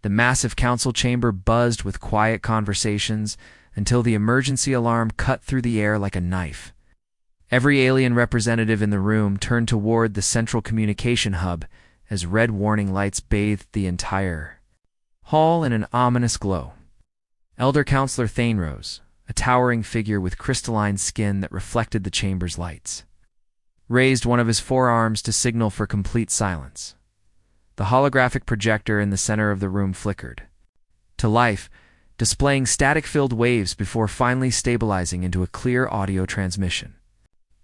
The massive council chamber buzzed with quiet conversations until the emergency alarm cut through the air like a knife. Every alien representative in the room turned toward the central communication hub as red warning lights bathed the entire hall in an ominous glow. Elder Counselor Thane rose, a towering figure with crystalline skin that reflected the chamber's lights, raised one of his forearms to signal for complete silence. The holographic projector in the center of the room flickered to life, displaying static-filled waves before finally stabilizing into a clear audio transmission.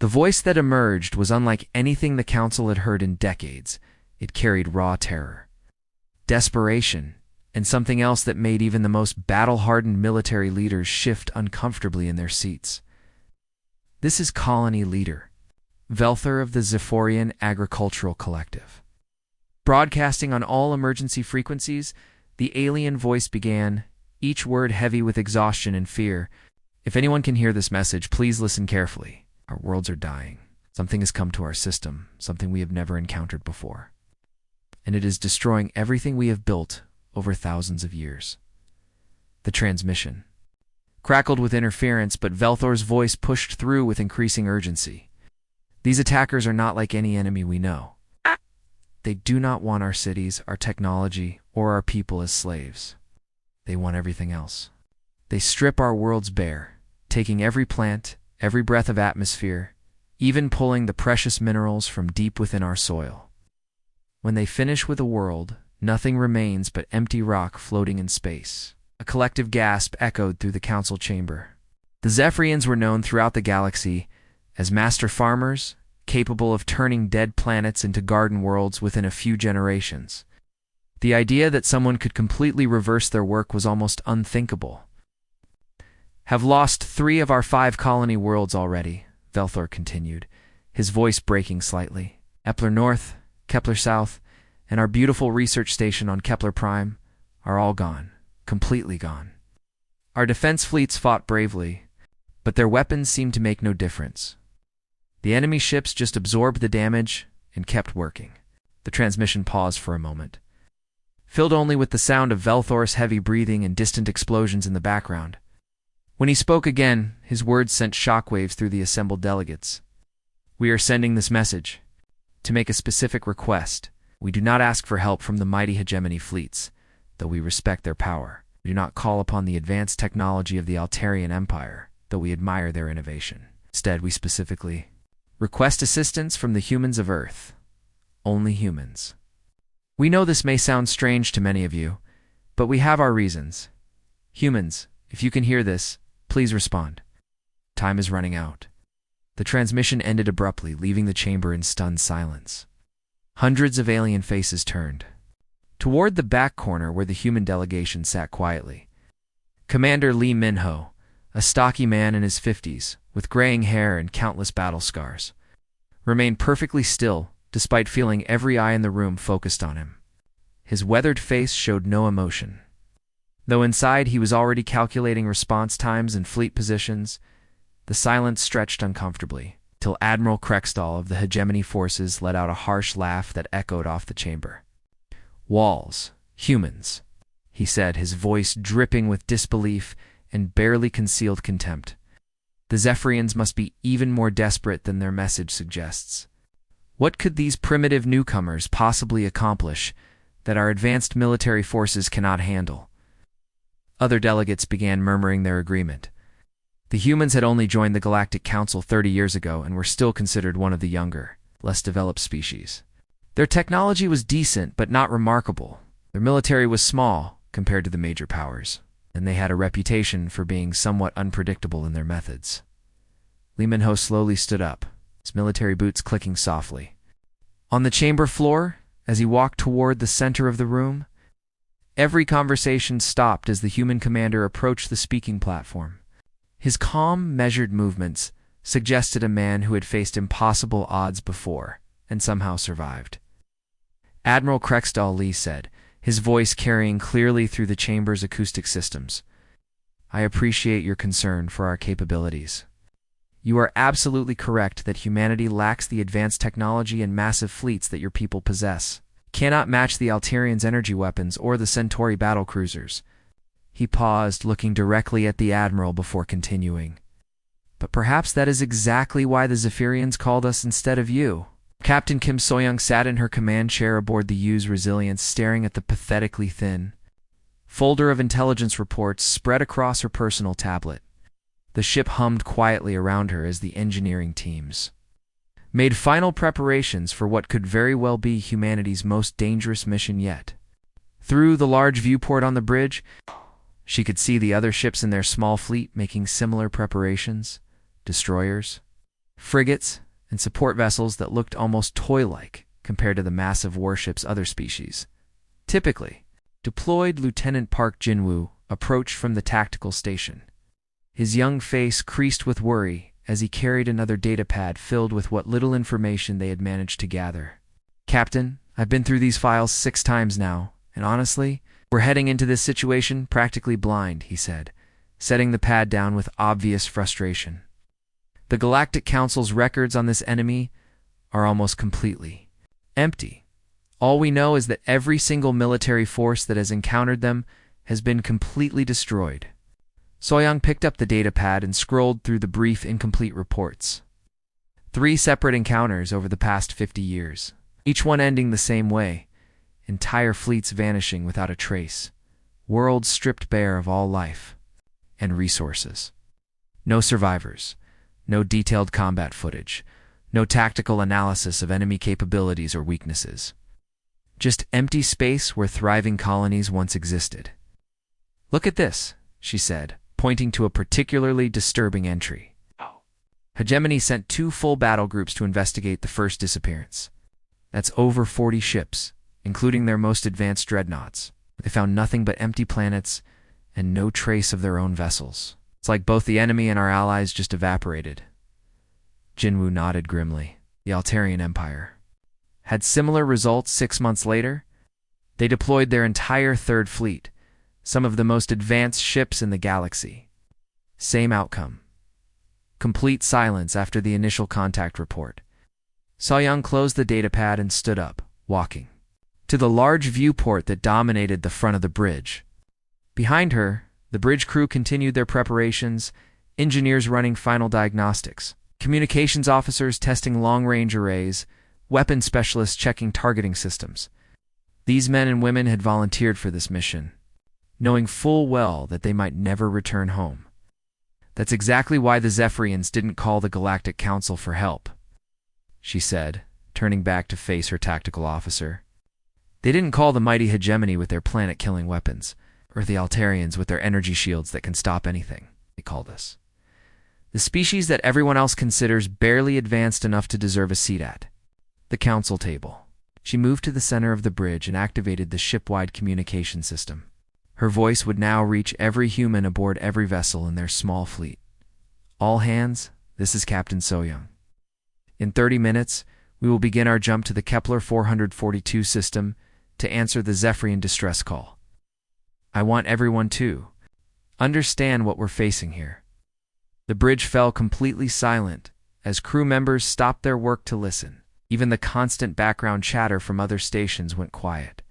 The voice that emerged was unlike anything the council had heard in decades. It carried raw terror, desperation, and something else that made even the most battle-hardened military leaders shift uncomfortably in their seats. This is Colony Leader, Velthor of the Zephyrian Agricultural Collective. Broadcasting on all emergency frequencies, the alien voice began, each word heavy with exhaustion and fear. If anyone can hear this message, please listen carefully. Our worlds are dying. Something has come to our system, something we have never encountered before. And it is destroying everything we have built over thousands of years. The transmission crackled with interference, but Velthor's voice pushed through with increasing urgency. These attackers are not like any enemy we know. They do not want our cities, our technology, or our people as slaves. They want everything else. They strip our worlds bare, taking every plant, every breath of atmosphere, even pulling the precious minerals from deep within our soil. When they finish with a world, nothing remains but empty rock floating in space. A collective gasp echoed through the council chamber. The Zephyrians were known throughout the galaxy as master farmers, capable of turning dead planets into garden worlds within a few generations. The idea that someone could completely reverse their work was almost unthinkable. Have lost 3 of our 5 colony worlds already, Velthor continued, his voice breaking slightly. Kepler North, Kepler South, and our beautiful research station on Kepler Prime are all gone, completely gone. Our defense fleets fought bravely, but their weapons seemed to make no difference. The enemy ships just absorbed the damage and kept working. The transmission paused for a moment, filled only with the sound of Velthor's heavy breathing and distant explosions in the background. When he spoke again, his words sent shockwaves through the assembled delegates. We are sending this message to make a specific request. We do not ask for help from the mighty hegemony fleets, though we respect their power. We do not call upon the advanced technology of the Altarian Empire, though we admire their innovation. Instead, we specifically request assistance from the humans of Earth. Only humans. We know this may sound strange to many of you, but we have our reasons. Humans, if you can hear this, please respond. Time is running out. The transmission ended abruptly, leaving the chamber in stunned silence. Hundreds of alien faces turned toward the back corner where the human delegation sat quietly. Commander Lee Minho, a stocky man in his 50s, with graying hair and countless battle scars, remained perfectly still, despite feeling every eye in the room focused on him. His weathered face showed no emotion. Though inside he was already calculating response times and fleet positions, the silence stretched uncomfortably, till Admiral Krextall of the hegemony forces let out a harsh laugh that echoed off the chamber. Walls, humans, he said, his voice dripping with disbelief and barely concealed contempt. The Zephyrians must be even more desperate than their message suggests. What could these primitive newcomers possibly accomplish that our advanced military forces cannot handle? Other delegates began murmuring their agreement. The humans had only joined the Galactic Council 30 years ago and were still considered one of the younger, less developed species. Their technology was decent but not remarkable. Their military was small compared to the major powers, and they had a reputation for being somewhat unpredictable in their methods. Lee Minho slowly stood up, his military boots clicking softly. On the chamber floor, as he walked toward the center of the room, every conversation stopped as the human commander approached the speaking platform. His calm, measured movements suggested a man who had faced impossible odds before and somehow survived. Admiral Krextall Lee said, his voice carrying clearly through the chamber's acoustic systems. I appreciate your concern for our capabilities. You are absolutely correct that humanity lacks the advanced technology and massive fleets that your people possess. cannot match the Alterians' energy weapons or the Centauri battlecruisers. He paused, looking directly at the Admiral before continuing. But perhaps that is exactly why the Zephyrians called us instead of you. Captain Kim Soyoung sat in her command chair aboard the U's Resilience, staring at the pathetically thin folder of intelligence reports spread across her personal tablet. The ship hummed quietly around her as the engineering teams made final preparations for what could very well be humanity's most dangerous mission yet. Through the large viewport on the bridge, she could see the other ships in their small fleet making similar preparations: destroyers, frigates, and support vessels that looked almost toy-like compared to the massive warships other species. Typically, deployed Lieutenant Park Jinwoo approached from the tactical station. His young face creased with worry as he carried another datapad filled with what little information they had managed to gather. "Captain, I've been through these files 6 times now, and honestly, we're heading into this situation practically blind," he said, setting the pad down with obvious frustration. "The Galactic Council's records on this enemy are almost completely empty. All we know is that every single military force that has encountered them has been completely destroyed." Soyoung picked up the datapad and scrolled through the brief, incomplete reports. 3 separate encounters over the past 50 years, each one ending the same way: entire fleets vanishing without a trace, worlds stripped bare of all life and resources. No survivors, no detailed combat footage, no tactical analysis of enemy capabilities or weaknesses. Just empty space where thriving colonies once existed. "Look at this," she said, pointing to a particularly disturbing entry. Hegemony sent 2 full battle groups to investigate the first disappearance. That's over 40 ships, including their most advanced dreadnoughts. They found nothing but empty planets and no trace of their own vessels. It's like both the enemy and our allies just evaporated. Jinwoo nodded grimly. The Alterian Empire had similar results 6 months later. They deployed their entire 3rd fleet, some of the most advanced ships in the galaxy. Same outcome. Complete silence after the initial contact report. Soyoung closed the datapad and stood up, walking to the large viewport that dominated the front of the bridge. Behind her, the bridge crew continued their preparations, engineers running final diagnostics, communications officers testing long-range arrays, weapon specialists checking targeting systems. These men and women had volunteered for this mission, knowing full well that they might never return home. "That's exactly why the Zephyrians didn't call the Galactic Council for help," she said, turning back to face her tactical officer. "They didn't call the mighty Hegemony with their planet-killing weapons, or the Alterians with their energy shields that can stop anything. They called us the species that everyone else considers barely advanced enough to deserve a seat at the council table." She moved to the center of the bridge and activated the ship-wide communication system. Her voice would now reach every human aboard every vessel in their small fleet. "All hands, this is Captain Soyoung. In 30 minutes, we will begin our jump to the Kepler 442 system to answer the Zephyrian distress call. I want everyone to understand what we're facing here." The bridge fell completely silent as crew members stopped their work to listen. Even the constant background chatter from other stations went quiet.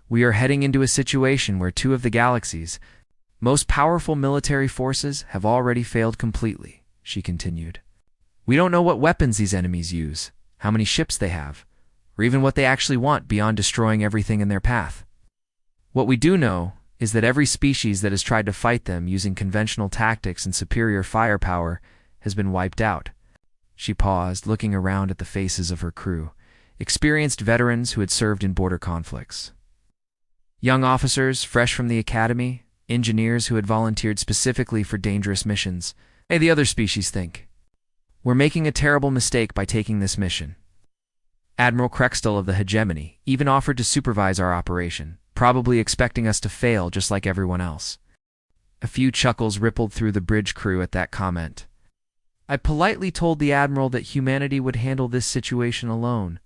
"We are heading into a situation where 2 of the galaxy's most powerful military forces have already failed completely," she continued. "We don't know what weapons these enemies use, how many ships they have, or even what they actually want beyond destroying everything in their path. What we do know is that every species that has tried to fight them using conventional tactics and superior firepower has been wiped out." She paused, looking around at the faces of her crew, experienced veterans who had served in border conflicts, young officers fresh from the academy, engineers who had volunteered specifically for dangerous missions. "Hey, the other species think we're making a terrible mistake by taking this mission. Admiral Krextel of the Hegemony even offered to supervise our operation, probably expecting us to fail just like everyone else." A few chuckles rippled through the bridge crew at that comment. "I politely told the Admiral that humanity would handle this situation alone,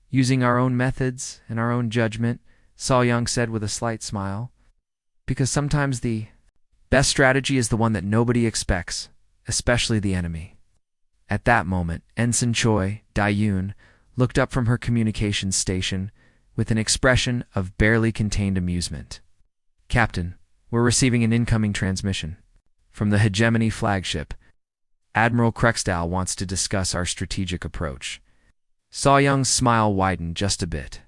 using our own methods and our own judgment," Soyoung said with a slight smile. "Because sometimes the best strategy is the one that nobody expects, especially the enemy." At that moment, Ensign Choi, Dai-Yun, looked up from her communications station, with an expression of barely contained amusement. "Captain, we're receiving an incoming transmission. From the Hegemony flagship. Admiral Krexdal wants to discuss our strategic approach." Saw Young's smile widened just a bit.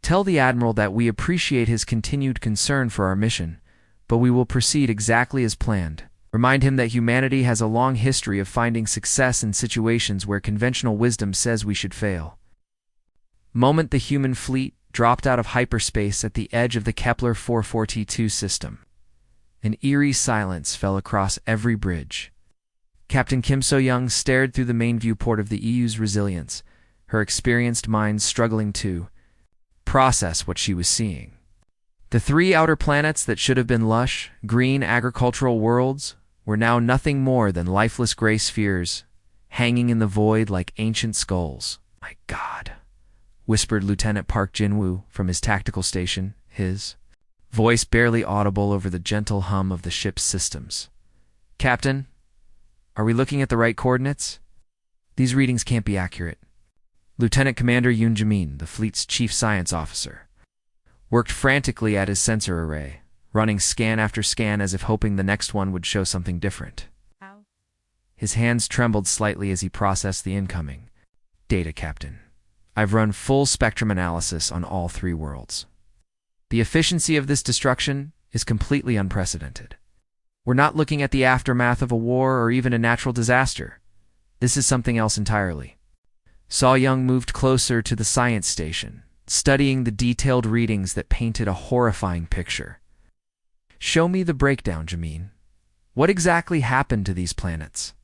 "Tell the Admiral that we appreciate his continued concern for our mission, but we will proceed exactly as planned. Remind him that humanity has a long history of finding success in situations where conventional wisdom says we should fail." Moment the human fleet dropped out of hyperspace at the edge of the Kepler 442 system. An eerie silence fell across every bridge. Captain Kim So-young stared through the main viewport of the EU's resilience, her experienced mind struggling to process what she was seeing. The three outer planets that should have been lush, green agricultural worlds were now nothing more than lifeless gray spheres, hanging in the void like ancient skulls. "My God," whispered Lieutenant Park Jin-woo from his tactical station, his voice barely audible over the gentle hum of the ship's systems. "Captain, are we looking at the right coordinates? These readings can't be accurate." Lieutenant Commander Yoon Jamin, the fleet's chief science officer, worked frantically at his sensor array, running scan after scan as if hoping the next one would show something different. How? His hands trembled slightly as he processed the incoming data. "Captain, I've run full spectrum analysis on all three worlds. The efficiency of this destruction is completely unprecedented. We're not looking at the aftermath of a war or even a natural disaster. This is something else entirely." Saw Young moved closer to the science station, studying the detailed readings that painted a horrifying picture. "Show me the breakdown, Jamin. What exactly happened to these planets?"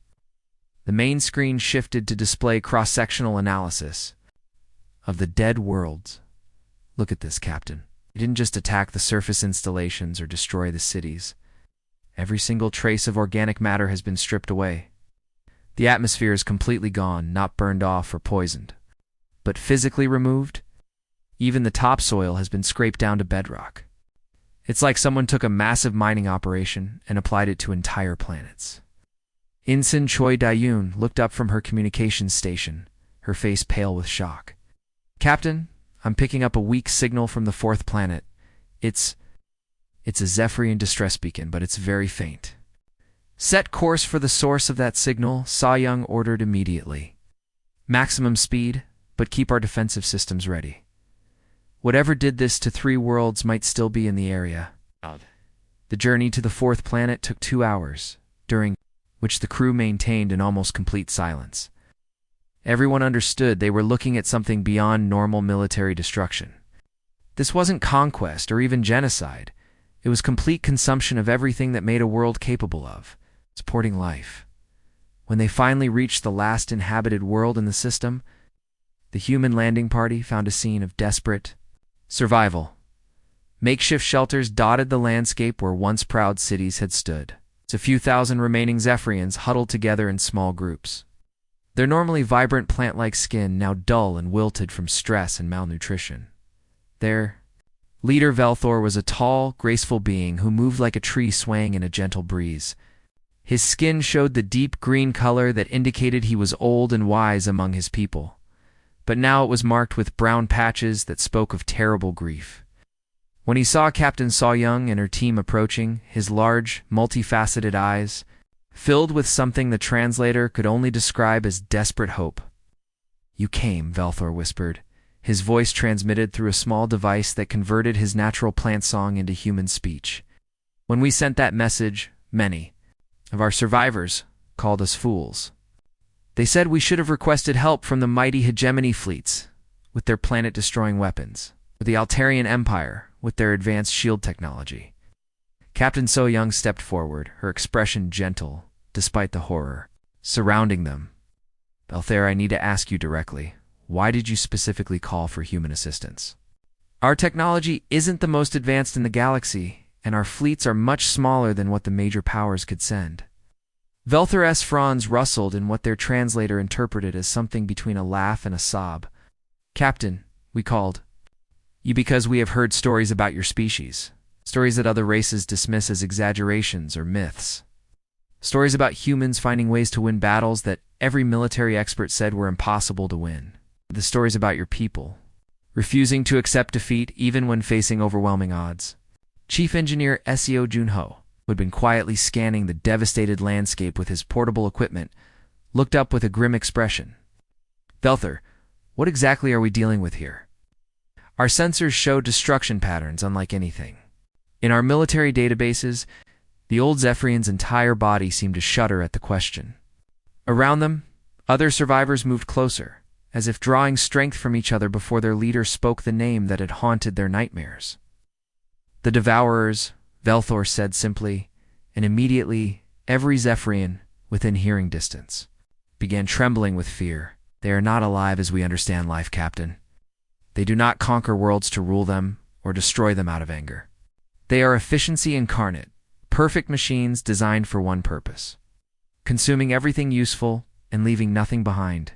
The main screen shifted to display cross-sectional analysis of the dead worlds. "Look at this, Captain. They didn't just attack the surface installations or destroy the cities. Every single trace of organic matter has been stripped away. The atmosphere is completely gone, not burned off or poisoned, but physically removed. Even the topsoil has been scraped down to bedrock. It's like someone took a massive mining operation and applied it to entire planets." Insin Choi Dayun looked up from her communications station, her face pale with shock. "Captain, I'm picking up a weak signal from the fourth planet. It's a Zephyrian distress beacon, but it's very faint." "Set course for the source of that signal," Saw Young ordered immediately. "Maximum speed, but keep our defensive systems ready. Whatever did this to three worlds might still be in the area." The journey to the fourth planet took 2 hours, during which the crew maintained an almost complete silence. Everyone understood they were looking at something beyond normal military destruction. This wasn't conquest or even genocide. It was complete consumption of everything that made a world capable of supporting life. When they finally reached the last inhabited world in the system, the human landing party found a scene of desperate survival. Makeshift shelters dotted the landscape where once proud cities had stood. A few thousand remaining Zephyrians huddled together in small groups. Their normally vibrant plant-like skin now dull and wilted from stress and malnutrition. Their leader Velthor was a tall, graceful being who moved like a tree swaying in a gentle breeze. His skin showed the deep green color that indicated he was old and wise among his people. But now it was marked with brown patches that spoke of terrible grief. When he saw Captain So-young and her team approaching, his large, multifaceted eyes filled with something the translator could only describe as desperate hope. "You came," Velthor whispered, his voice transmitted through a small device that converted his natural plant song into human speech. "When we sent that message, many of our survivors called us fools. They said we should have requested help from the mighty hegemony fleets with their planet-destroying weapons, or the Altarian Empire with their advanced shield technology." Captain So-young stepped forward, her expression gentle, despite the horror surrounding them. "Belthair, I need to ask you directly, why did you specifically call for human assistance? Our technology isn't the most advanced in the galaxy, and our fleets are much smaller than what the major powers could send." Velthor's fronds rustled in what their translator interpreted as something between a laugh and a sob. "Captain, we called you because we have heard stories about your species. Stories that other races dismiss as exaggerations or myths. Stories about humans finding ways to win battles that every military expert said were impossible to win. The stories about your people, refusing to accept defeat even when facing overwhelming odds. Chief Engineer Seo Junho, who had been quietly scanning the devastated landscape with his portable equipment, looked up with a grim expression. "Velther, what exactly are we dealing with here? Our sensors show destruction patterns unlike anything. In our military databases, the old Zephyrian's entire body seemed to shudder at the question. Around them, other survivors moved closer, as if drawing strength from each other before their leader spoke the name that had haunted their nightmares. "The Devourers," Velthor said simply, and immediately every Zephyrian, within hearing distance, began trembling with fear. "They are not alive as we understand life, Captain. They do not conquer worlds to rule them or destroy them out of anger. They are efficiency incarnate, perfect machines designed for one purpose: consuming everything useful and leaving nothing behind."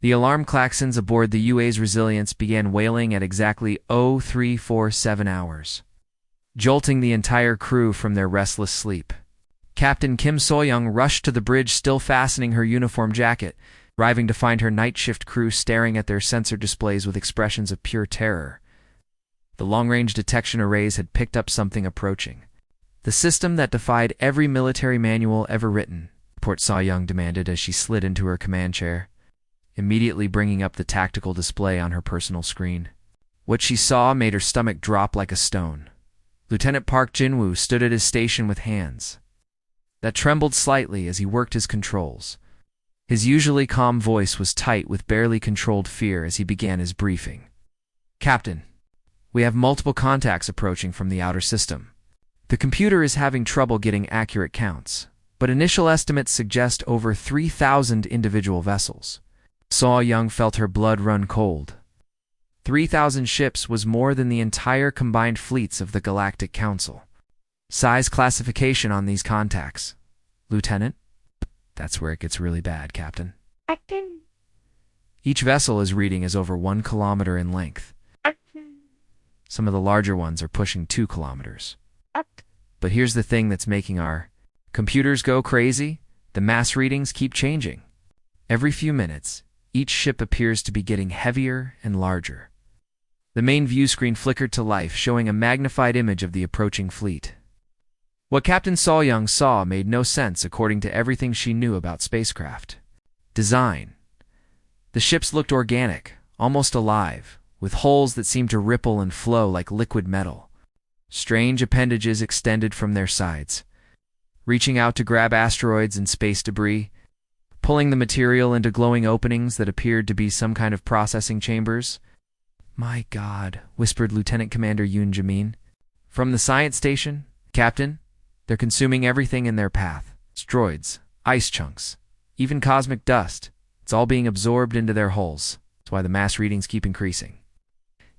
The alarm klaxons aboard the UA's Resilience began wailing at exactly 0347 hours, jolting the entire crew from their restless sleep. Captain Kim Soyoung rushed to the bridge, still fastening her uniform jacket, arriving to find her night shift crew staring at their sensor displays with expressions of pure terror. The long-range detection arrays had picked up something approaching. "The system that defied every military manual ever written," Port Soyoung demanded as she slid into her command chair, immediately bringing up the tactical display on her personal screen. What she saw made her stomach drop like a stone. Lieutenant Park Jinwoo stood at his station with hands that trembled slightly as he worked his controls. His usually calm voice was tight with barely controlled fear as he began his briefing. "Captain, we have multiple contacts approaching from the outer system. The computer is having trouble getting accurate counts, but initial estimates suggest over 3,000 individual vessels." Soyoung felt her blood run cold. 3,000 ships was more than the entire combined fleets of the Galactic Council. "Size classification on these contacts, Lieutenant?" "That's where it gets really bad, Captain." Captain. "Each vessel is reading as over 1 kilometer in length. Some of the larger ones are pushing 2 kilometers. But here's the thing that's making our computers go crazy. The mass readings keep changing. Every few minutes, each ship appears to be getting heavier and larger." The main view screen flickered to life, showing a magnified image of the approaching fleet. What Captain Soyoung saw made no sense according to everything she knew about spacecraft design. The ships looked organic, almost alive, with hulls that seemed to ripple and flow like liquid metal. Strange appendages extended from their sides, reaching out to grab asteroids and space debris, pulling the material into glowing openings that appeared to be some kind of processing chambers. "My God," whispered Lieutenant Commander Yoon Jamin. "From the science station, Captain, they're consuming everything in their path. Asteroids, ice chunks, even cosmic dust. It's all being absorbed into their hulls. That's why the mass readings keep increasing.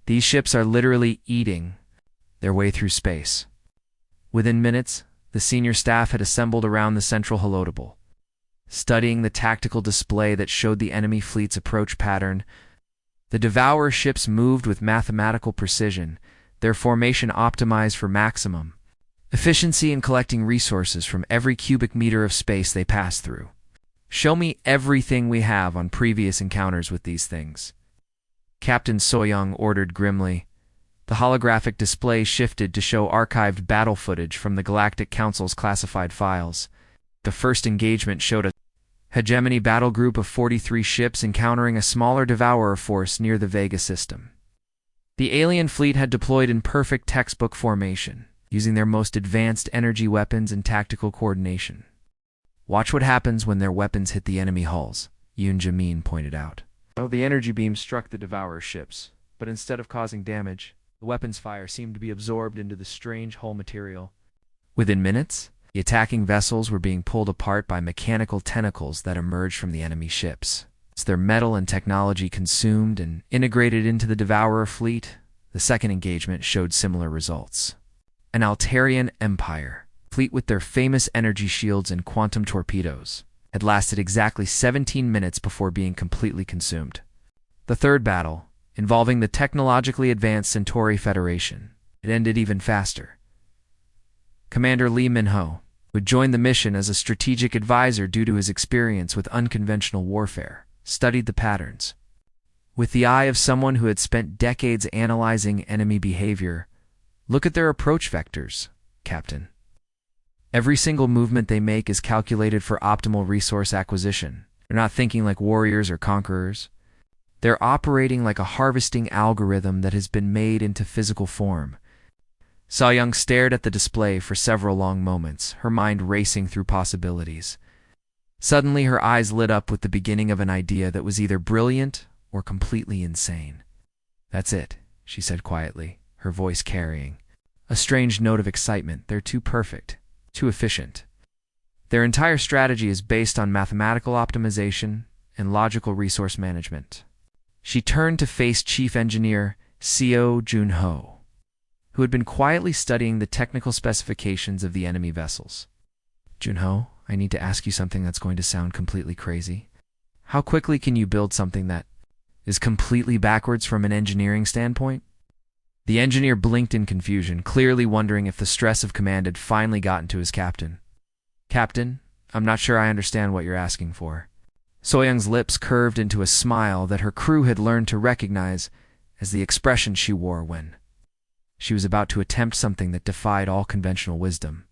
These ships are literally eating their way through space." Within minutes, the senior staff had assembled around the central holotable, studying the tactical display that showed the enemy fleet's approach pattern. The Devourer ships moved with mathematical precision, their formation optimized for maximum efficiency in collecting resources from every cubic meter of space they passed through. "Show me everything we have on previous encounters with these things," Captain Soyoung ordered grimly. The holographic display shifted to show archived battle footage from the Galactic Council's classified files. The first engagement showed a hegemony battle group of 43 ships encountering a smaller Devourer force near the Vega system. The alien fleet had deployed in perfect textbook formation, using their most advanced energy weapons and tactical coordination. "Watch what happens when their weapons hit the enemy hulls," Yoon Jamin pointed out. The energy beam struck the Devourer ships, but instead of causing damage, the weapon's fire seemed to be absorbed into the strange hull material. Within minutes, the attacking vessels were being pulled apart by mechanical tentacles that emerged from the enemy ships. As their metal and technology consumed and integrated into the Devourer fleet, the second engagement showed similar results. An Altarian Empire, fleet with their famous energy shields and quantum torpedoes, had lasted exactly 17 minutes before being completely consumed. The third battle, involving the technologically advanced Centauri Federation, it ended even faster. Commander Lee Min-ho, who had joined the mission as a strategic advisor due to his experience with unconventional warfare, studied the patterns. With the eye of someone who had spent decades analyzing enemy behavior, look at their approach vectors, Captain. Every single movement they make is calculated for optimal resource acquisition. They're not thinking like warriors or conquerors. They're operating like a harvesting algorithm that has been made into physical form. So-young stared at the display for several long moments, her mind racing through possibilities. Suddenly, her eyes lit up with the beginning of an idea that was either brilliant or completely insane. "That's it," she said quietly, her voice carrying a strange note of excitement. "They're too perfect, too efficient. Their entire strategy is based on mathematical optimization and logical resource management." She turned to face Chief Engineer Seo Junho, who had been quietly studying the technical specifications of the enemy vessels. "Junho, I need to ask you something that's going to sound completely crazy. How quickly can you build something that is completely backwards from an engineering standpoint?" The engineer blinked in confusion, clearly wondering if the stress of command had finally gotten to his captain. "Captain, I'm not sure I understand what you're asking for." So-young's lips curved into a smile that her crew had learned to recognize as the expression she wore when she was about to attempt something that defied all conventional wisdom.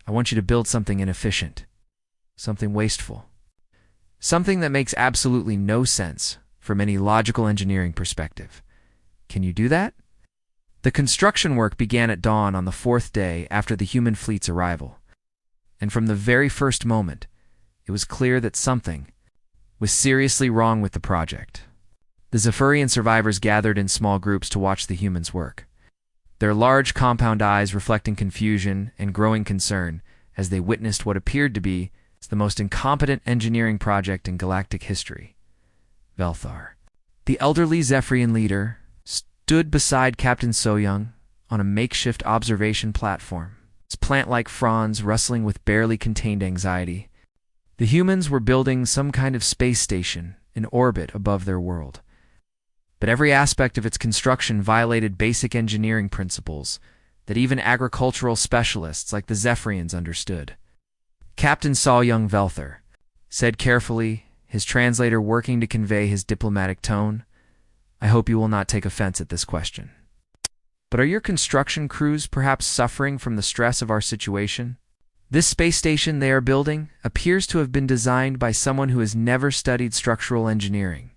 "I want you to build something inefficient, something wasteful, something that makes absolutely no sense from any logical engineering perspective. Can you do that?" The construction work began at dawn on the 4th day after the human fleet's arrival, and from the very first moment, it was clear that something was seriously wrong with the project. The Zephyrian survivors gathered in small groups to watch the humans work, their large compound eyes reflecting confusion and growing concern as they witnessed what appeared to be the most incompetent engineering project in galactic history. Velthar, the elderly Zephyrian leader, stood beside Captain So-young on a makeshift observation platform, its plant-like fronds rustling with barely contained anxiety. The humans were building some kind of space station in orbit above their world, but every aspect of its construction violated basic engineering principles that even agricultural specialists like the Zephyrians understood. Captain So-young Velthar said carefully, his translator working to convey his diplomatic tone, "I hope you will not take offense at this question. But are your construction crews perhaps suffering from the stress of our situation? This space station they are building appears to have been designed by someone who has never studied structural engineering."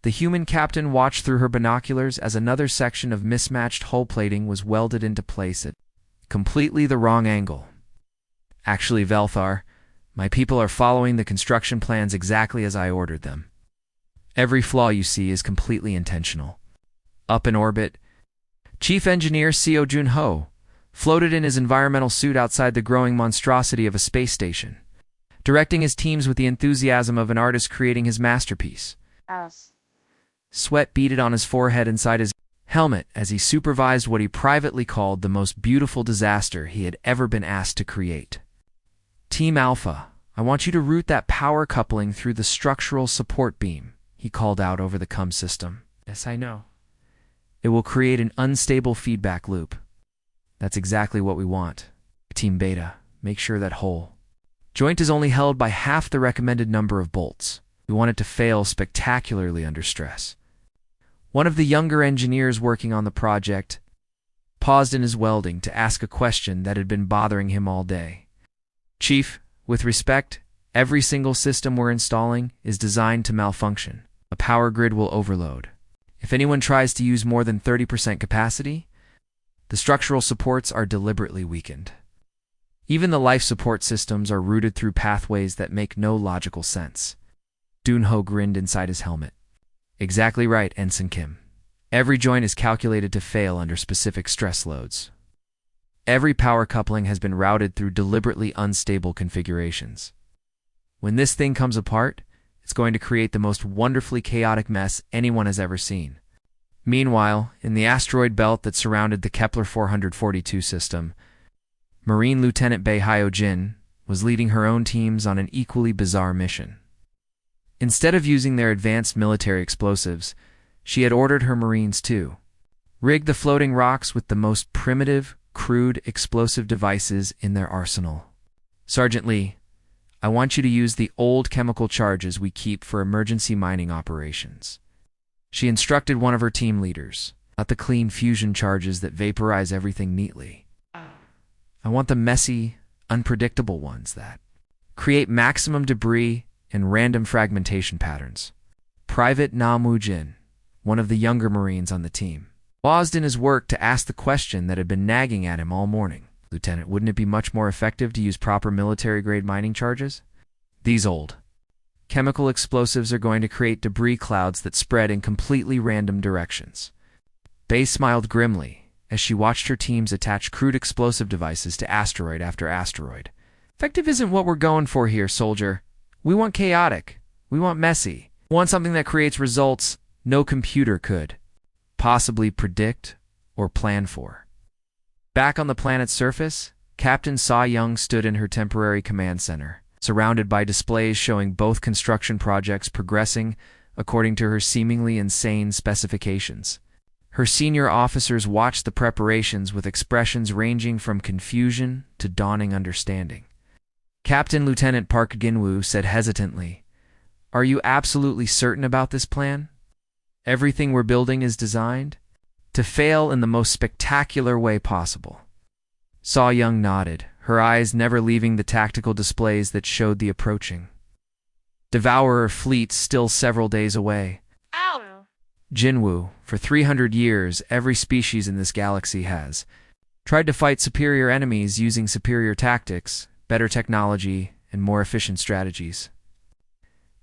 The human captain watched through her binoculars as another section of mismatched hull plating was welded into place at completely the wrong angle. "Actually, Velthar, my people are following the construction plans exactly as I ordered them. Every flaw you see is completely intentional." Up in orbit, Chief Engineer Seo Junho floated in his environmental suit outside the growing monstrosity of a space station, directing his teams with the enthusiasm of an artist creating his masterpiece. Sweat beaded on his forehead inside his helmet as he supervised what he privately called the most beautiful disaster he had ever been asked to create. "Team Alpha, I want you to route that power coupling through the structural support beam," he called out over the comm system. "Yes, I know. It will create an unstable feedback loop. That's exactly what we want. Team Beta, make sure that hole joint is only held by half the recommended number of bolts. We want it to fail spectacularly under stress." One of the younger engineers working on the project paused in his welding to ask a question that had been bothering him all day. "Chief, with respect, every single system we're installing is designed to malfunction. A power grid will overload. If anyone tries to use more than 30% capacity, the structural supports are deliberately weakened. Even the life support systems are routed through pathways that make no logical sense." Dunho grinned inside his helmet. "Exactly right, Ensign Kim. Every joint is calculated to fail under specific stress loads. Every power coupling has been routed through deliberately unstable configurations. When this thing comes apart, it's going to create the most wonderfully chaotic mess anyone has ever seen." Meanwhile, in the asteroid belt that surrounded the Kepler 442 system, Marine Lieutenant Bei Hyojin was leading her own teams on an equally bizarre mission. Instead of using their advanced military explosives, she had ordered her Marines to rig the floating rocks with the most primitive, crude explosive devices in their arsenal. "Sergeant Lee, I want you to use the old chemical charges we keep for emergency mining operations." She instructed one of her team leaders, not the clean fusion charges that vaporize everything neatly. I want the messy, unpredictable ones that create maximum debris and random fragmentation patterns. Private Na Mu-jin, one of the younger Marines on the team, paused in his work to ask the question that had been nagging at him all morning. Lieutenant, wouldn't it be much more effective to use proper military-grade mining charges? These old chemical explosives are going to create debris clouds that spread in completely random directions. Bay smiled grimly as she watched her teams attach crude explosive devices to asteroid after asteroid. Effective isn't what we're going for here, soldier. We want chaotic. We want messy. We want something that creates results no computer could possibly predict or plan for. Back on the planet's surface, Captain So-young stood in her temporary command center, surrounded by displays showing both construction projects progressing according to her seemingly insane specifications. Her senior officers watched the preparations with expressions ranging from confusion to dawning understanding. Captain Lieutenant Park Ginwoo said hesitantly, "Are you absolutely certain about this plan? Everything we're building is designed to fail in the most spectacular way possible." So-young nodded, her eyes never leaving the tactical displays that showed the approaching Devourer fleet still several days away. Jinwoo, for 300 years, every species in this galaxy has tried to fight superior enemies using superior tactics, better technology, and more efficient strategies.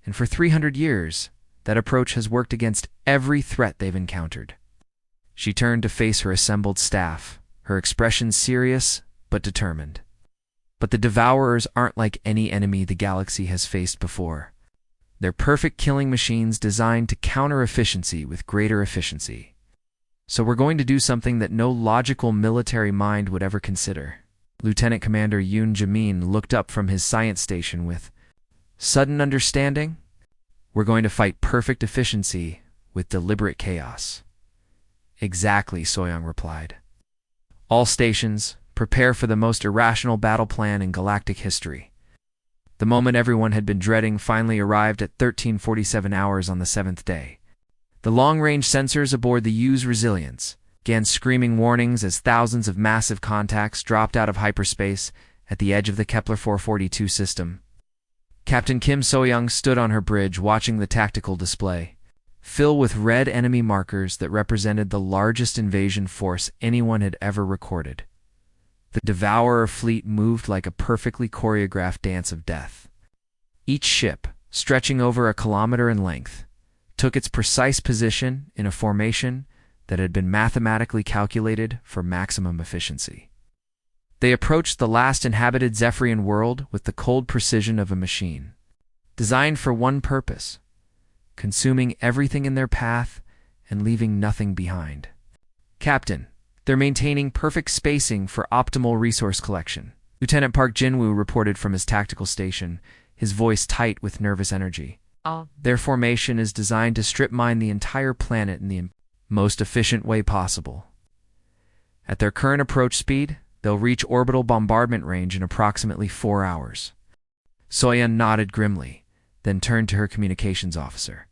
And for 300 years, that approach has worked against every threat they've encountered. She turned to face her assembled staff, her expression serious but determined. But the Devourers aren't like any enemy the galaxy has faced before. They're perfect killing machines designed to counter efficiency with greater efficiency. So we're going to do something that no logical military mind would ever consider. Lieutenant Commander Yoon Jamin looked up from his science station with sudden understanding. We're going to fight perfect efficiency with deliberate chaos. Exactly, So-young replied. All stations, prepare for the most irrational battle plan in galactic history. The moment everyone had been dreading finally arrived at 13:47 hours on the 7th day. The long-range sensors aboard the U's Resilience began screaming warnings as thousands of massive contacts dropped out of hyperspace at the edge of the Kepler 442 system. Captain Kim So-young stood on her bridge watching the tactical display, filled with red enemy markers that represented the largest invasion force anyone had ever recorded. The Devourer fleet moved like a perfectly choreographed dance of death. Each ship, stretching over a kilometer in length, took its precise position in a formation that had been mathematically calculated for maximum efficiency. They approached the last inhabited Zephyrian world with the cold precision of a machine, designed for one purpose: consuming everything in their path and leaving nothing behind. Captain, they're maintaining perfect spacing for optimal resource collection, Lieutenant Park Jinwoo reported from his tactical station, his voice tight with nervous energy. Their formation is designed to strip mine the entire planet in the most efficient way possible. At their current approach speed, they'll reach orbital bombardment range in approximately 4 hours. So-young nodded grimly, then turned to her communications officer.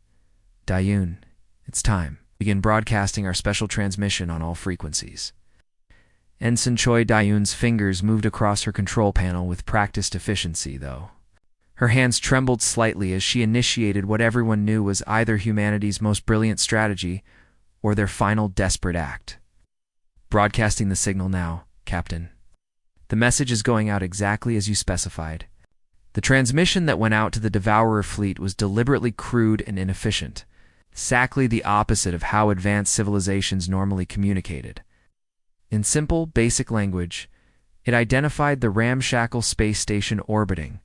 Dayun, it's time. Begin broadcasting our special transmission on all frequencies. Ensign Choi Dayun's fingers moved across her control panel with practiced efficiency, though. Her hands trembled slightly as she initiated what everyone knew was either humanity's most brilliant strategy or their final desperate act. Broadcasting the signal now, Captain. The message is going out exactly as you specified. The transmission that went out to the Devourer fleet was deliberately crude and inefficient, exactly the opposite of how advanced civilizations normally communicated. In simple, basic language, it identified the ramshackle space station orbiting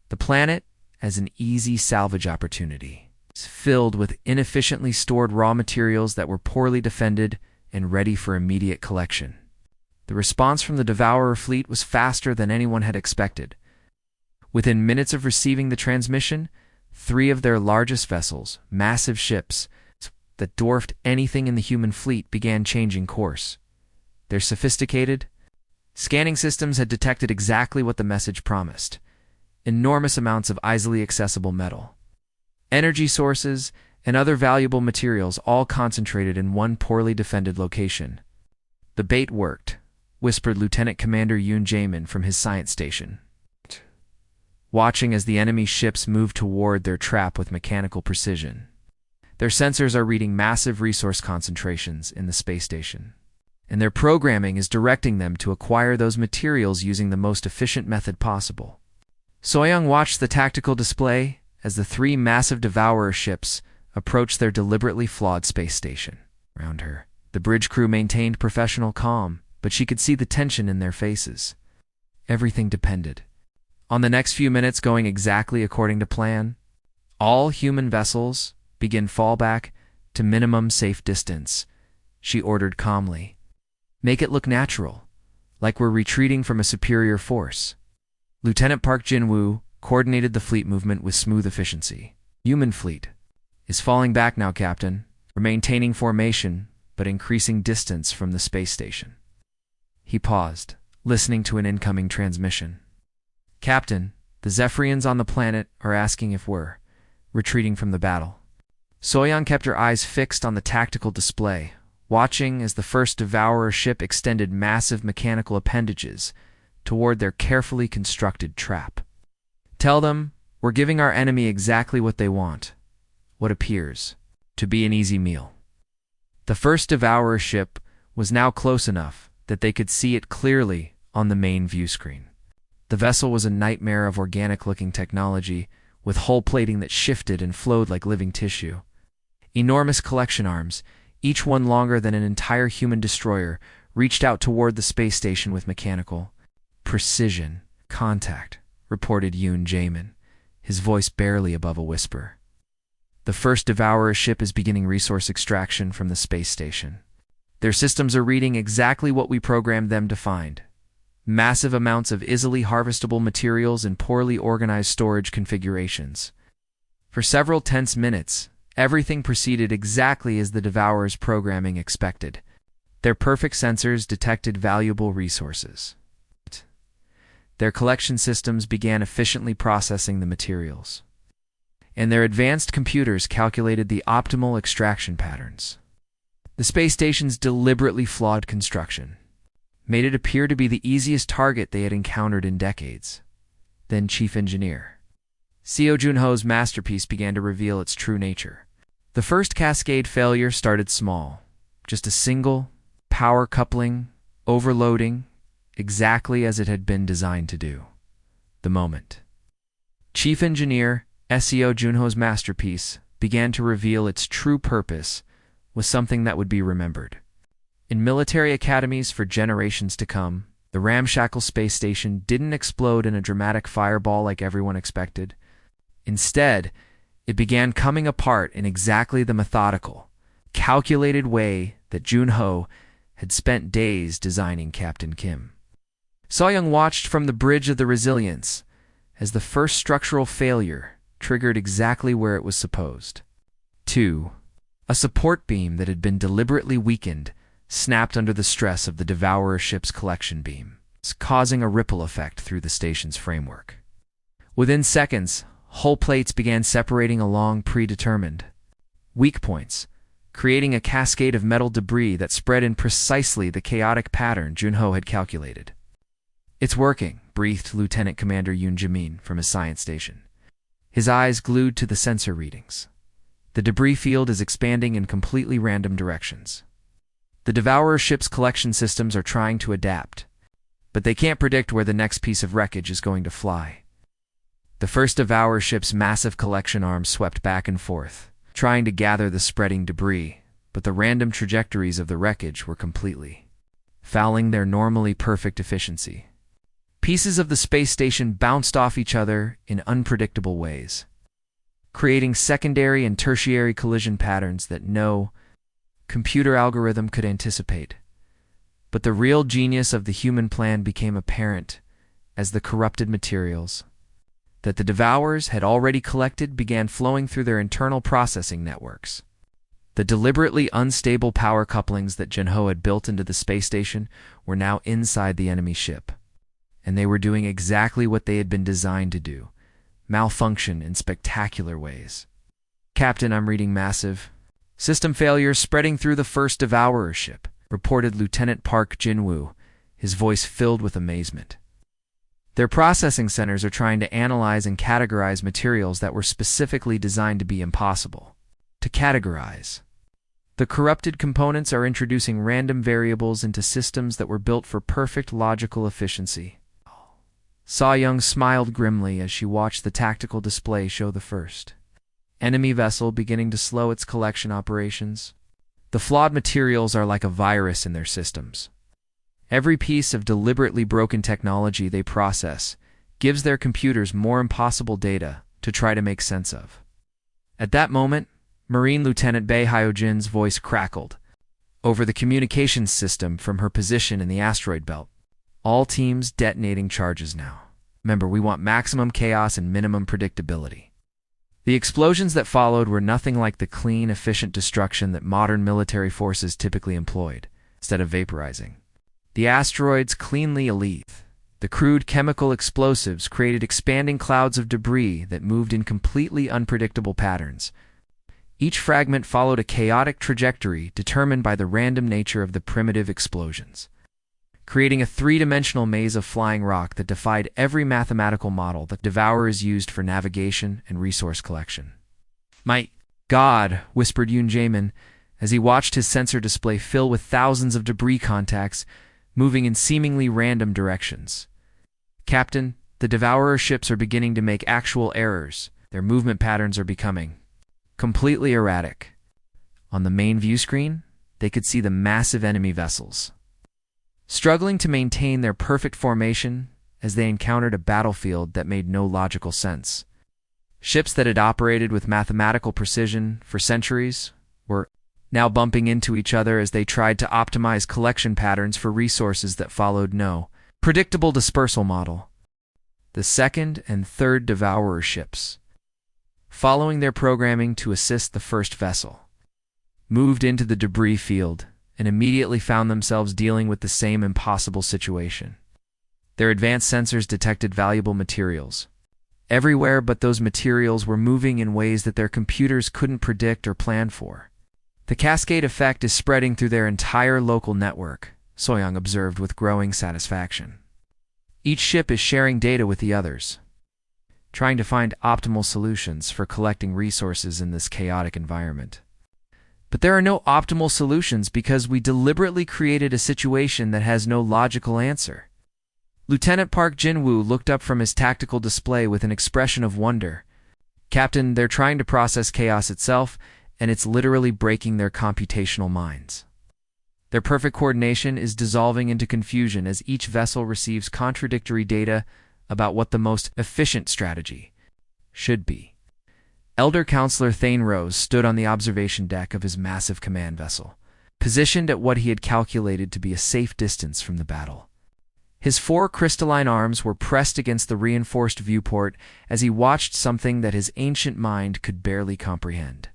the planet as an easy salvage opportunity, filled with inefficiently stored raw materials that were poorly defended and ready for immediate collection. The response from the Devourer fleet was faster than anyone had expected. Within minutes of receiving the transmission, 3 of their largest vessels, massive ships that dwarfed anything in the human fleet, began changing course. Their sophisticated scanning systems had detected exactly what the message promised: enormous amounts of easily accessible metal, energy sources, and other valuable materials all concentrated in one poorly defended location. The bait worked, whispered Lieutenant Commander Yoon Jaemin from his science station, watching as the enemy ships moved toward their trap with mechanical precision. Their sensors are reading massive resource concentrations in the space station, and their programming is directing them to acquire those materials using the most efficient method possible. Soyoung watched the tactical display as the three massive Devourer ships approached their deliberately flawed space station. Around her, the bridge crew maintained professional calm, but she could see the tension in their faces. Everything depended on the next few minutes going exactly according to plan. All human vessels begin fallback to minimum safe distance, she ordered calmly. Make it look natural, like we're retreating from a superior force. Lieutenant Park Jin-woo coordinated the fleet movement with smooth efficiency. Human fleet is falling back now, Captain. We're maintaining formation, but increasing distance from the space station. He paused, listening to an incoming transmission. Captain, the Zephyrians on the planet are asking if we're retreating from the battle. Soyoung kept her eyes fixed on the tactical display, watching as the first Devourer ship extended massive mechanical appendages toward their carefully constructed trap. Tell them we're giving our enemy exactly what they want, what appears to be an easy meal. The first Devourer ship was now close enough that they could see it clearly on the main view screen. The vessel was a nightmare of organic-looking technology, with hull plating that shifted and flowed like living tissue. Enormous collection arms, each one longer than an entire human destroyer, reached out toward the space station with mechanical precision. Contact, reported Yoon Jaemin, his voice barely above a whisper. The first Devourer ship is beginning resource extraction from the space station. Their systems are reading exactly what we programmed them to find. Massive amounts of easily harvestable materials in poorly organized storage configurations. For several tense minutes, everything proceeded exactly as the Devourers' programming expected. Their perfect sensors detected valuable resources. Their collection systems began efficiently processing the materials, and their advanced computers calculated the optimal extraction patterns. The space station's deliberately flawed construction made it appear to be the easiest target they had encountered in decades. Then Chief Engineer Seo Junho's masterpiece began to reveal its true nature. The first cascade failure started small, just a single power coupling overloading, exactly as it had been designed to do. The moment Chief Engineer Seo Junho's masterpiece began to reveal its true purpose was something that would be remembered. In military academies for generations to come, the ramshackle space station didn't explode in a dramatic fireball like everyone expected. Instead, it began coming apart in exactly the methodical, calculated way that Junho had spent days designing Captain Kim. Soyoung watched from the bridge of the Resilience as the first structural failure triggered exactly where it was supposed. 2. A support beam that had been deliberately weakened snapped under the stress of the Devourer ship's collection beam, causing a ripple effect through the station's framework. Within seconds, hull plates began separating along predetermined weak points, creating a cascade of metal debris that spread in precisely the chaotic pattern Junho had calculated. It's working, breathed Lieutenant Commander Yoon Jaemin from his science station, his eyes glued to the sensor readings. The debris field is expanding in completely random directions. The Devourer ship's collection systems are trying to adapt, but they can't predict where the next piece of wreckage is going to fly. The first Devourer ship's massive collection arms swept back and forth, trying to gather the spreading debris, but the random trajectories of the wreckage were completely fouling their normally perfect efficiency. Pieces of the space station bounced off each other in unpredictable ways, creating secondary and tertiary collision patterns that no computer algorithm could anticipate. But the real genius of the human plan became apparent as the corrupted materials that the Devourers had already collected began flowing through their internal processing networks. The deliberately unstable power couplings that Junho had built into the space station were now inside the enemy ship, and they were doing exactly what they had been designed to do: malfunction in spectacular ways. Captain, I'm reading massive. System failure spreading through the first Devourer ship, reported Lieutenant Park Jinwoo, his voice filled with amazement. Their processing centers are trying to analyze and categorize materials that were specifically designed to be impossible to categorize. The corrupted components are introducing random variables into systems that were built for perfect logical efficiency. So-young smiled grimly as she watched the tactical display show the first enemy vessel beginning to slow its collection operations. The flawed materials are like a virus in their systems. Every piece of deliberately broken technology they process gives their computers more impossible data to try to make sense of. At that moment, Marine Lieutenant Bae Hyojin's voice crackled over the communications system from her position in the asteroid belt. All teams detonating charges now. Remember, we want maximum chaos and minimum predictability. The explosions that followed were nothing like the clean, efficient destruction that modern military forces typically employed, instead of vaporizing. The asteroids cleanly elite. The crude chemical explosives created expanding clouds of debris that moved in completely unpredictable patterns. Each fragment followed a chaotic trajectory determined by the random nature of the primitive explosions, creating a three-dimensional maze of flying rock that defied every mathematical model that Devourers used for navigation and resource collection. "My God," whispered Yoon Jaemin as he watched his sensor display fill with thousands of debris contacts moving in seemingly random directions. "Captain, the Devourer ships are beginning to make actual errors. Their movement patterns are becoming completely erratic." On the main view screen, they could see the massive enemy vessels struggling to maintain their perfect formation as they encountered a battlefield that made no logical sense. Ships that had operated with mathematical precision for centuries were now bumping into each other as they tried to optimize collection patterns for resources that followed no predictable dispersal model. The second and third Devourer ships, following their programming to assist the first vessel, moved into the debris field and immediately found themselves dealing with the same impossible situation. Their advanced sensors detected valuable materials everywhere, but those materials were moving in ways that their computers couldn't predict or plan for. The cascade effect is spreading through their entire local network, Soyoung observed with growing satisfaction. Each ship is sharing data with the others, trying to find optimal solutions for collecting resources in this chaotic environment. But there are no optimal solutions because we deliberately created a situation that has no logical answer. Lieutenant Park Jinwoo looked up from his tactical display with an expression of wonder. "Captain, they're trying to process chaos itself, and it's literally breaking their computational minds. Their perfect coordination is dissolving into confusion as each vessel receives contradictory data about what the most efficient strategy should be." Elder Counselor Thane Rose stood on the observation deck of his massive command vessel, positioned at what he had calculated to be a safe distance from the battle. His 4 crystalline arms were pressed against the reinforced viewport as he watched something that his ancient mind could barely comprehend.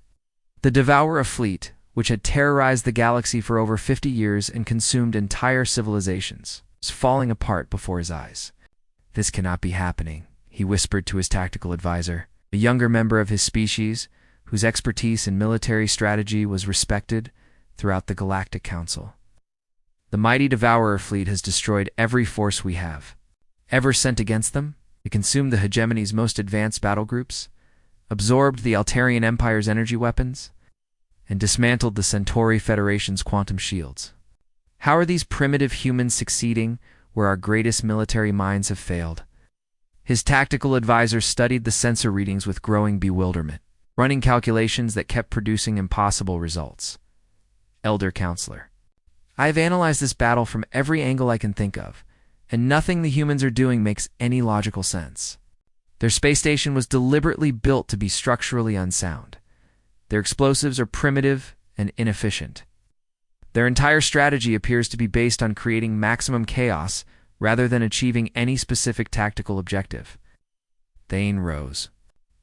The Devourer fleet, which had terrorized the galaxy for over 50 years and consumed entire civilizations, was falling apart before his eyes. "This cannot be happening," he whispered to his tactical advisor, a younger member of his species, whose expertise in military strategy was respected throughout the Galactic Council. "The mighty Devourer fleet has destroyed every force we have ever sent against them. It consumed the hegemony's most advanced battle groups, absorbed the Altarian Empire's energy weapons, and dismantled the Centauri Federation's quantum shields. How are these primitive humans succeeding where our greatest military minds have failed?" His tactical advisor studied the sensor readings with growing bewilderment, running calculations that kept producing impossible results. "Elder Counselor, I have analyzed this battle from every angle I can think of, and nothing the humans are doing makes any logical sense. Their space station was deliberately built to be structurally unsound. Their explosives are primitive and inefficient. Their entire strategy appears to be based on creating maximum chaos rather than achieving any specific tactical objective." Thane Rose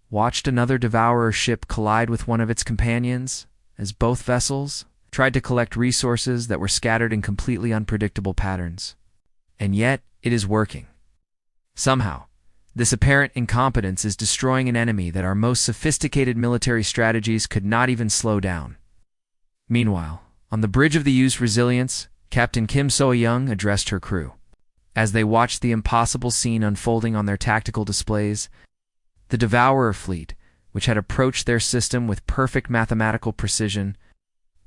watched another Devourer ship collide with one of its companions as both vessels tried to collect resources that were scattered in completely unpredictable patterns. And yet, it is working. Somehow, This apparent incompetence is destroying an enemy that our most sophisticated military strategies could not even slow down. Meanwhile, on the bridge of the U's Resilience, Captain Kim So-young addressed her crew. As they watched the impossible scene unfolding on their tactical displays, the Devourer fleet, which had approached their system with perfect mathematical precision,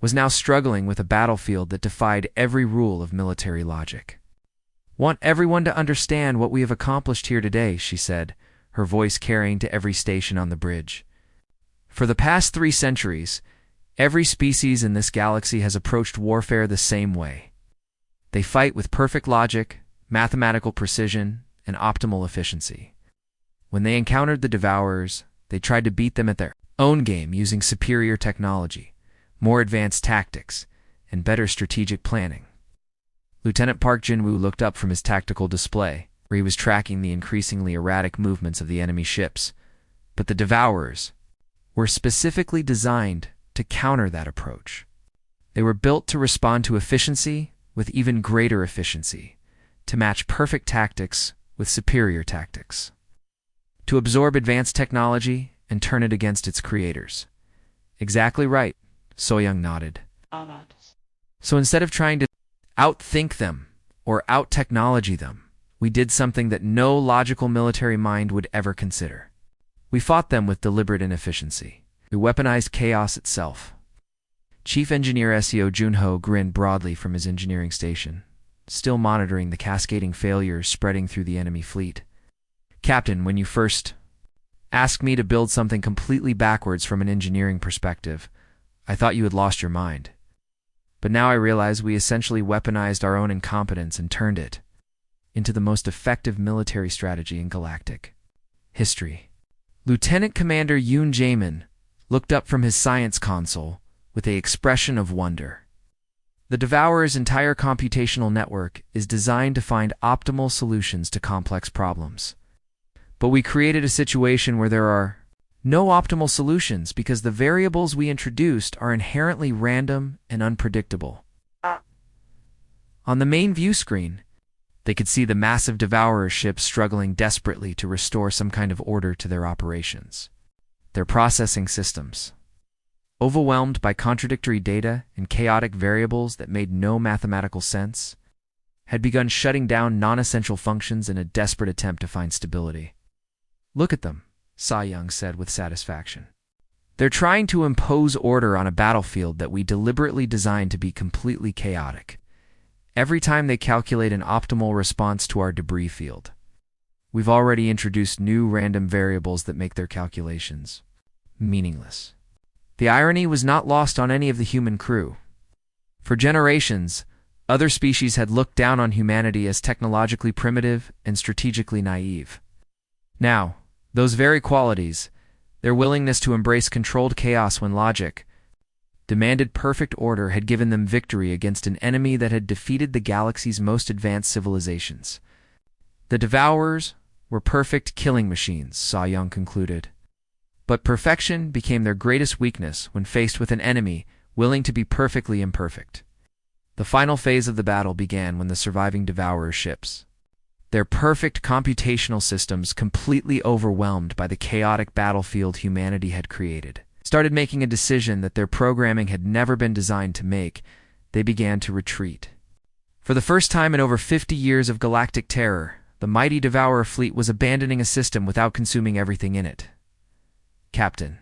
was now struggling with a battlefield that defied every rule of military logic. "Want everyone to understand what we have accomplished here today," she said, her voice carrying to every station on the bridge. "For the past 3 centuries, every species in this galaxy has approached warfare the same way. They fight with perfect logic, mathematical precision, and optimal efficiency. When they encountered the Devourers, they tried to beat them at their own game using superior technology, more advanced tactics, and better strategic planning." Lieutenant Park Jin-woo looked up from his tactical display, where he was tracking the increasingly erratic movements of the enemy ships. But the Devourers were specifically designed to counter that approach. They were built to respond to efficiency with even greater efficiency, to match perfect tactics with superior tactics, to absorb advanced technology and turn it against its creators. "Exactly right," So-young nodded. "So instead of trying to outthink them or out-technology them, we did something that no logical military mind would ever consider. We fought them with deliberate inefficiency. We weaponized chaos itself." Chief Engineer Seo Junho grinned broadly from his engineering station, still monitoring the cascading failures spreading through the enemy fleet. "Captain, when you first asked me to build something completely backwards from an engineering perspective, I thought you had lost your mind. But now I realize we essentially weaponized our own incompetence and turned it into the most effective military strategy in galactic history." Lieutenant Commander Yoon Jaemin looked up from his science console with an expression of wonder. The Devourer's entire computational network is designed to find optimal solutions to complex problems. But we created a situation where there are no optimal solutions because the variables we introduced are inherently random and unpredictable. On the main view screen, they could see the massive Devourer ships struggling desperately to restore some kind of order to their operations. Their processing systems, overwhelmed by contradictory data and chaotic variables that made no mathematical sense, had begun shutting down non-essential functions in a desperate attempt to find stability. "Look at them," So-young said with satisfaction. "They're trying to impose order on a battlefield that we deliberately designed to be completely chaotic. Every time they calculate an optimal response to our debris field, we've already introduced new random variables that make their calculations meaningless." The irony was not lost on any of the human crew. For generations, other species had looked down on humanity as technologically primitive and strategically naive. Now, those very qualities, their willingness to embrace controlled chaos when logic demanded perfect order, had given them victory against an enemy that had defeated the galaxy's most advanced civilizations. The Devourers were perfect killing machines, So-young concluded. But perfection became their greatest weakness when faced with an enemy willing to be perfectly imperfect. The final phase of the battle began when the surviving Devourer ships, their perfect computational systems completely overwhelmed by the chaotic battlefield humanity had created, started making a decision that their programming had never been designed to make. They began to retreat. For the first time in over 50 years of galactic terror, the mighty Devourer fleet was abandoning a system without consuming everything in it. Captain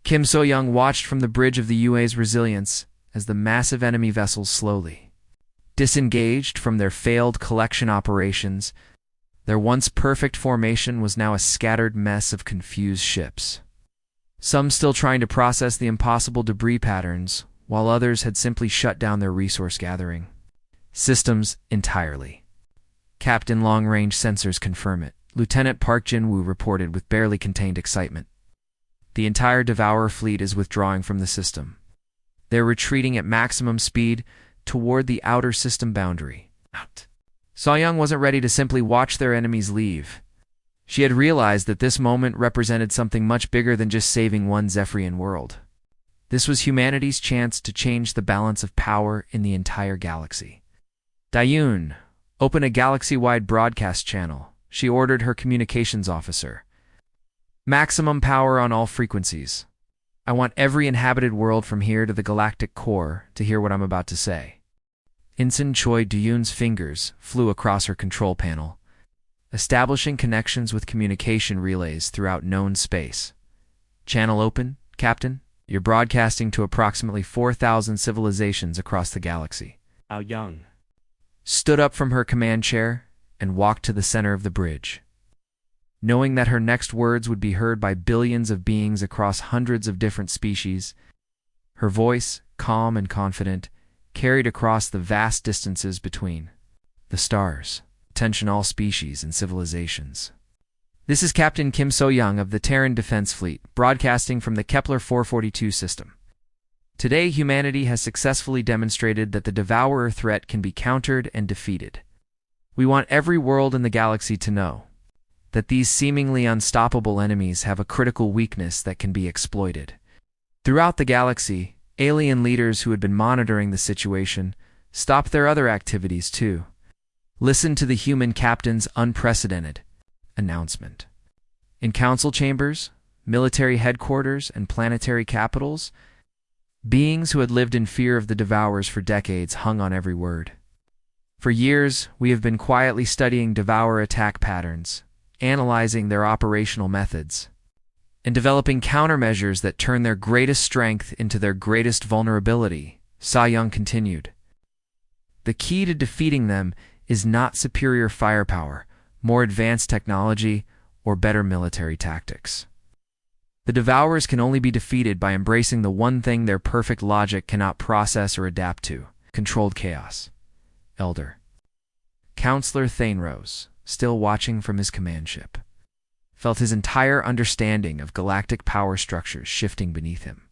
Kim So-young watched from the bridge of the UA's Resilience as the massive enemy vessels slowly disengaged from their failed collection operations. Their once perfect formation was now a scattered mess of confused ships, some still trying to process the impossible debris patterns, while others had simply shut down their resource gathering systems entirely. "Captain, long-range sensors confirm it," Lieutenant Park Jin-woo reported with barely contained excitement. "The entire Devourer fleet is withdrawing from the system. They're retreating at maximum speed toward the outer system boundary." So-young wasn't ready to simply watch their enemies leave. She had realized that this moment represented something much bigger than just saving one Zephyrian world. This was humanity's chance to change the balance of power in the entire galaxy. "Dayun, open a galaxy-wide broadcast channel," she ordered her communications officer. Maximum power on all frequencies. I want every inhabited world from here to the galactic core to hear what I'm about to say. Ensign Choi Duyun's fingers flew across her control panel, establishing connections with communication relays throughout known space. Channel open, Captain. You're broadcasting to approximately 4,000 civilizations across the galaxy. Ao Young Stood up from her command chair and walked to the center of the bridge. Knowing that her next words would be heard by billions of beings across hundreds of different species, her voice, calm and confident, carried across the vast distances between the stars. Attention all species and civilizations. This is Captain Kim So-young of the Terran Defense Fleet, broadcasting from the Kepler 442 system. Today, humanity has successfully demonstrated that the Devourer threat can be countered and defeated. We want every world in the galaxy to know that these seemingly unstoppable enemies have a critical weakness that can be exploited. Throughout the galaxy, alien leaders who had been monitoring the situation stopped their other activities too. Listen to the human captain's unprecedented announcement. In council chambers, military headquarters, and planetary capitals, beings who had lived in fear of the Devourers for decades hung on every word. For years, we have been quietly studying Devourer attack patterns, analyzing their operational methods, and developing countermeasures that turn their greatest strength into their greatest vulnerability, So-young continued. The key to defeating them is not superior firepower, more advanced technology, or better military tactics. The Devourers can only be defeated by embracing the one thing their perfect logic cannot process or adapt to: controlled chaos. Elder Counselor Thaneros, still watching from his command ship, felt his entire understanding of galactic power structures shifting beneath him.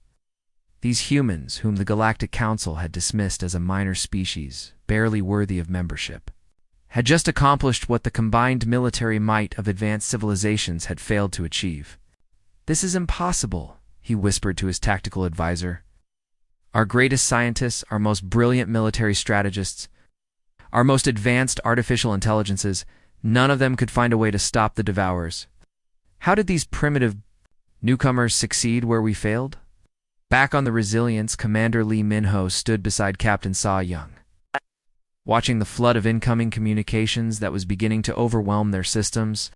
These humans, whom the Galactic Council had dismissed as a minor species, barely worthy of membership, had just accomplished what the combined military might of advanced civilizations had failed to achieve. "This is impossible," he whispered to his tactical advisor. "Our greatest scientists, our most brilliant military strategists, our most advanced artificial intelligences, none of them could find a way to stop the Devourers. How did these primitive newcomers succeed where we failed?" Back on the Resilience, Commander Lee Min-ho stood beside Captain So-young, watching the flood of incoming communications that was beginning to overwhelm their systems.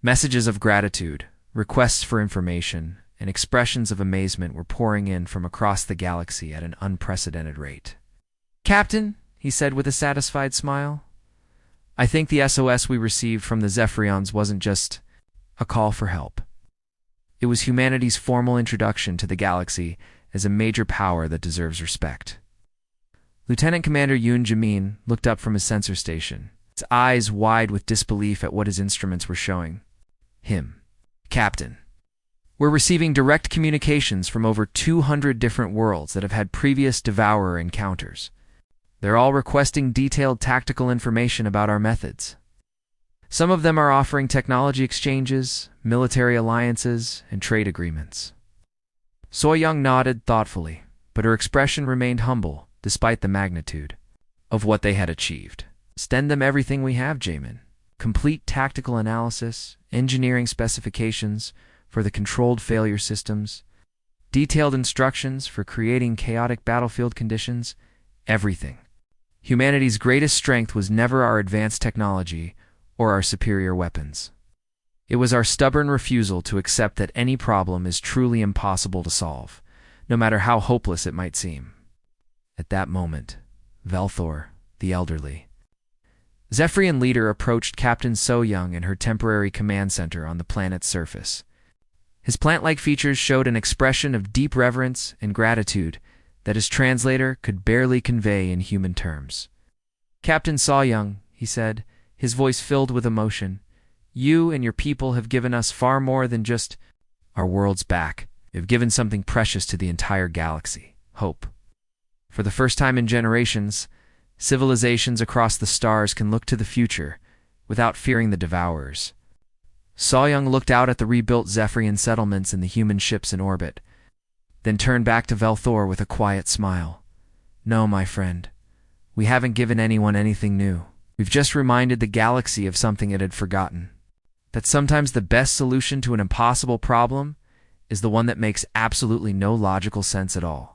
Messages of gratitude, requests for information, and expressions of amazement were pouring in from across the galaxy at an unprecedented rate. "Captain," he said with a satisfied smile, "I think the SOS we received from the Zephyrions wasn't just a call for help. It was humanity's formal introduction to the galaxy as a major power that deserves respect." Lieutenant Commander Yoon Jamin looked up from his sensor station, his eyes wide with disbelief at what his instruments were showing him. "Captain, we're receiving direct communications from over 200 different worlds that have had previous Devourer encounters. They're all requesting detailed tactical information about our methods. Some of them are offering technology exchanges, military alliances, and trade agreements." So-young nodded thoughtfully, but her expression remained humble despite the magnitude of what they had achieved. "Send them everything we have, Jamin. Complete tactical analysis, engineering specifications for the controlled failure systems, detailed instructions for creating chaotic battlefield conditions, everything. Humanity's greatest strength was never our advanced technology or our superior weapons. It was our stubborn refusal to accept that any problem is truly impossible to solve, no matter how hopeless it might seem." At that moment, Velthor, the elderly, Zephyrian leader, approached Captain So-young in her temporary command center on the planet's surface. His plant-like features showed an expression of deep reverence and gratitude that his translator could barely convey in human terms. "Captain So-young," he said, his voice filled with emotion, "you and your people have given us far more than just our worlds back. You've given something precious to the entire galaxy: hope. For the first time in generations, civilizations across the stars can look to the future without fearing the Devourers." So-young looked out at the rebuilt Zephyrian settlements and the human ships in orbit, then turned back to Velthor with a quiet smile. "No, my friend, we haven't given anyone anything new. We've just reminded the galaxy of something it had forgotten. that sometimes the best solution to an impossible problem is the one that makes absolutely no logical sense at all.